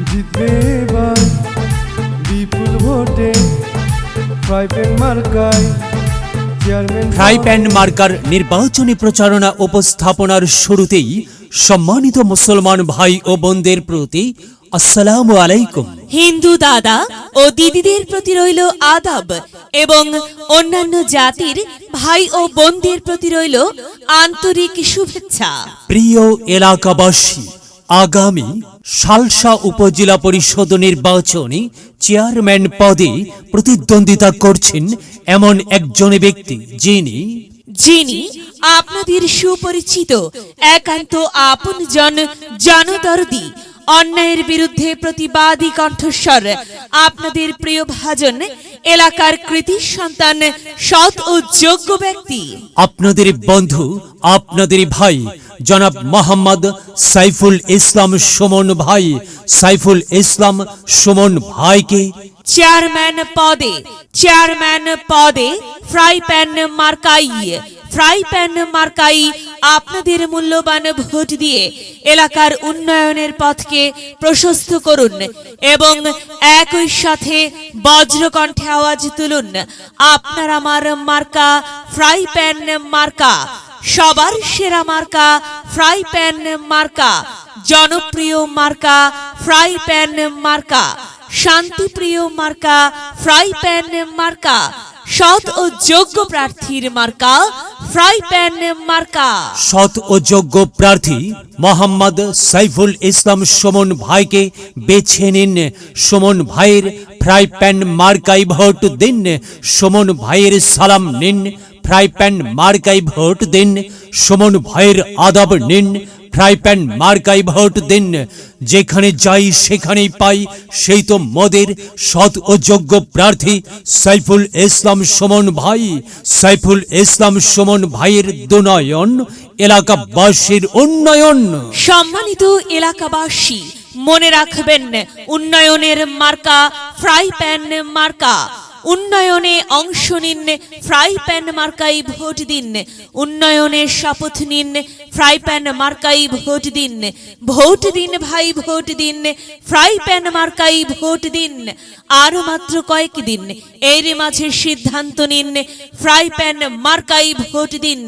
জিতবে এবার বিপুল ভোটে ফ্রাই প্যান মার্কায় চেয়ারম্যান। ফ্রাই প্যান মার্কার নির্বাচনী প্রচারণা উপস্থাপনার শুরুতেই সম্মানিত মুসলমান ভাই ও বোনদের প্রতি আসসালামু আলাইকুম। হিন্দু দাদা ও দিদিদের প্রতি রইল আদাব এবং অন্যান্য জাতির ভাই ও বোনদের প্রতি রইল আন্তরিক শুভেচ্ছা। প্রিয় এলাকাবাসী, আগামী সালসা উপজেলা পরিষদ নির্বাচনে চেয়ারম্যান পদে প্রতিদ্বন্দ্বিতা করছেন এমন একজন ব্যক্তি যিনি আপনাদের সুপরিচিত একান্ত আপনজন জনদরদি, অন্যায়ের বিরুদ্ধে প্রতিবাদী কণ্ঠস্বর, আপনাদের প্রিয় ভাজন, এলাকার কৃতি সন্তান, সৎ ও যোগ্য ব্যক্তি, আপনাদের বন্ধু, আপনাদের ভাই জনাব মোহাম্মদ সাইফুল ইসলাম সুমন ভাই। সাইফুল ইসলাম সুমন ভাইকে চেয়ারম্যান পদে ফ্রাই প্যান মার্কাই আপনাদের মূল্যবান ভোট দিয়ে এলাকার উন্নয়নের পথকে প্রশস্ত করুন এবং একই সাথে বজ্রকণ্ঠে আওয়াজ তুলুন, আপনার আমার মার্কা ফ্রাই প্যান মার্কা, সবার সেরা মার্কা ফ্রাই প্যান মার্কা, জনপ্রিয় মার্কা ফ্রাই প্যান মার্কা, শান্তিপ্রিয় মার্কা ফ্রাই প্যান মার্কা, সৎ ও যোগ্য প্রার্থীর মার্কা ফ্রাই প্যান মার্কা। সৎ ও যোগ্য প্রার্থী মোহাম্মদ সাইফুল ইসলাম সুমন ভাইকে বেছে নিন। সুমন ভাইয়ের ফ্রাই প্যান মার্কাই ভোট দিন। সুমন ভাইয়ের সালাম নিন, ফ্রাই প্যান মার্কাই ভোট দিন। সুমন ভাইয়ের আদব নিন, ফ্রাই প্যান মার্কাই ভোট দিন। যেখানে যাই সেখানেই পাই সেই তো মোদের সৎ ও যোগ্য প্রার্থী সাইফুল ইসলাম সুমন ভাই। সাইফুল ইসলাম সুমন ভাইয়ের দুনয়ন এলাকাবাসীর উন্নয়ন। সম্মানিত এলাকাবাসী, মনে রাখবেন, উন্নয়নের মার্কা ফ্রাই প্যান মার্কা। উন্নয়নে অংশ নিন, ফ্রাই প্যান মার্কাই ভোট দিন। উন্নয়নের শপথ নিন, ফ্রাই প্যান মার্কাই ভোট দিন। ভোট দিন ভাই, ভোট দিন, ফ্রাই প্যান মার্কাই ভোট দিন। আর মাত্র কয়েকদিন, এর মাঝে সিদ্ধান্ত নিন, ফ্রাই প্যান মার্কাই ভোট দিন।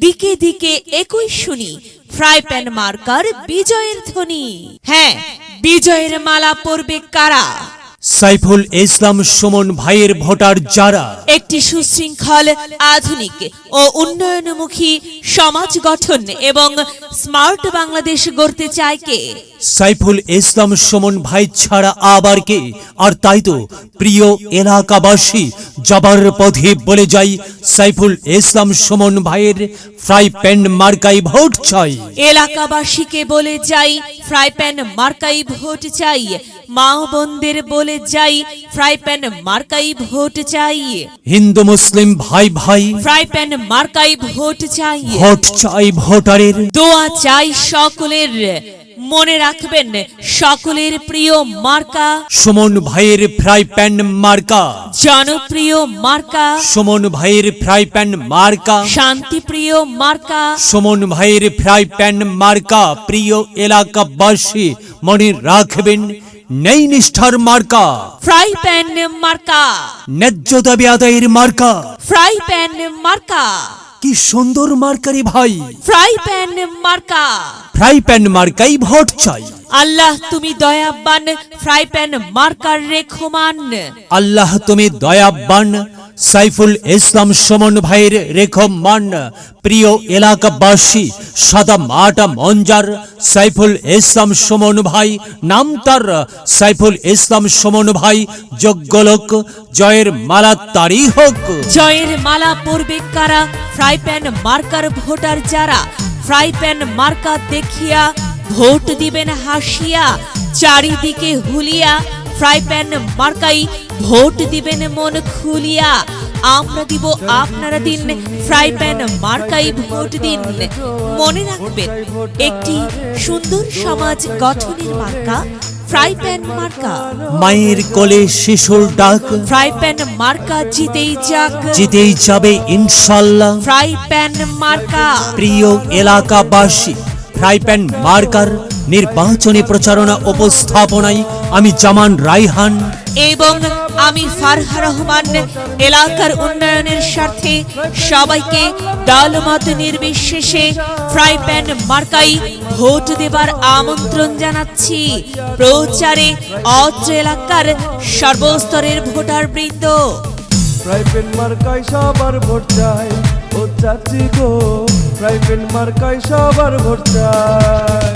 দিকে দিকে একই শুনি ফ্রাই প্যান মার্কার বিজয়ের ধ্বনি। হ্যাঁ, বিজয়ের মালা পরবে কারা? সাইফুল ইসলাম সুমন ভাইয়ের ভোটার যারা একটি সুশৃঙ্খল, আধুনিক ও উন্নয়নমুখী সমাজ গঠন এবং স্মার্ট বাংলাদেশ গড়তে চায় কে? সাইফুল ইসলাম সুমন ভাই ছাড়া আবার কে? আর তাই তো প্রিয় এলাকাবাসী, যাবার পথে বলে যাই, সাইফুল ইসলাম সুমন ভাইয়ের ফ্রাই প্যান মার্কাই ভোট চাই। এলাকাবাসীকে বলে যাই, ফ্রাই প্যান মার্কাই ভোট চাই। মা বোনদের বলে যাই, ফ্রাই প্যান মার্কাই ভোট চাই। হিন্দু মুসলিম ভাই ভাই, ফ্রাই প্যান মার্কাই ভোট চাই। ভোট চাই ভোটারের, দোয়া চাই সকলের। মনে রাখবেন, সকলের প্রিয় মার্কা সুমন ভাইয়ের ফ্রাই প্যান মার্কা, জনপ্রিয় মার্কা সুমন ভাইয়ের ফ্রাই প্যান মার্কা, শান্তিপ্রিয় মার্কা সুমন ভাইয়ের ফ্রাই প্যান মার্কা। প্রিয় এলাকাবাসী, মনে রাখবেন, নেই নিষ্ঠার মার্কা ফ্রাই প্যান মার্কা, ন্যায্য দাবি আদায়ের মার্কা। ফ্রাই প্যান মার্কা, কি সুন্দর মার্কারি ভাই, ফ্রাই প্যান মার্কা। ফ্রাই প্যান মার্কাই ভোট চাই। আল্লাহ তুমি দয়াবান, ফ্রাই প্যান মার্কার রেখমান। আল্লাহ তুমি দয়াবান, সাইফুল ইসলাম সুমন ভাইয়ের রেখমান। প্রিয় এলাকাবাসী, সাদা মাটা মঞ্জার সাইফুল ইসলাম সুমন ভাই, নাম তার সাইফুল ইসলাম সুমন ভাই, যোগ্য লোক, জয়ের মালা তারই হোক। জয়ের মালা পরবে কারা? ফ্রাই প্যান মার্কার ভোটার যারা। ফ্রাই প্যান মার্কা দেখিয়া ভোট দিবেন হাসিয়া, চারিদিকে হুলিয়া ফ্রাই প্যান মার্কাই ভোট দিবেন মন খুলিয়া। আমরা দিব, আপনারা দিন, ফ্রাই প্যান মার্কাই ভোট দিন। মনে রাখবেন, একটি সুন্দর সমাজ গঠনের মার্কা ফ্রাই প্যান মার্কা। মায়ের কোলে শিশুর ডাক, ফ্রাই প্যান মার্কা জিতেই যাক, জিতেই যাবে ইনশাল্লাহ। ফ্রাই প্যান মার্কা। প্রিয় এলাকাবাসী, ফ্রাই প্যান মার্কার নির্বাচনী প্রচারণা উপস্থাপনায় আমি জামান রাইহান এবং আমি ফারহা রহমান এলাকার উন্নয়নের স্বার্থে সবাইকে দলমত নির্বিশেষে ফ্রাই প্যান মার্কাই ভোট দেবার আমন্ত্রণ জানাচ্ছি। প্রচারে অত্র এলাকার সর্বস্তরের ভোটার বৃন্দ। ফ্রাই প্যান মার্কায় সবার ভোট চাই, ও চাচি গো ফ্রাই প্যান মার্কায় সবার ভোট চাই।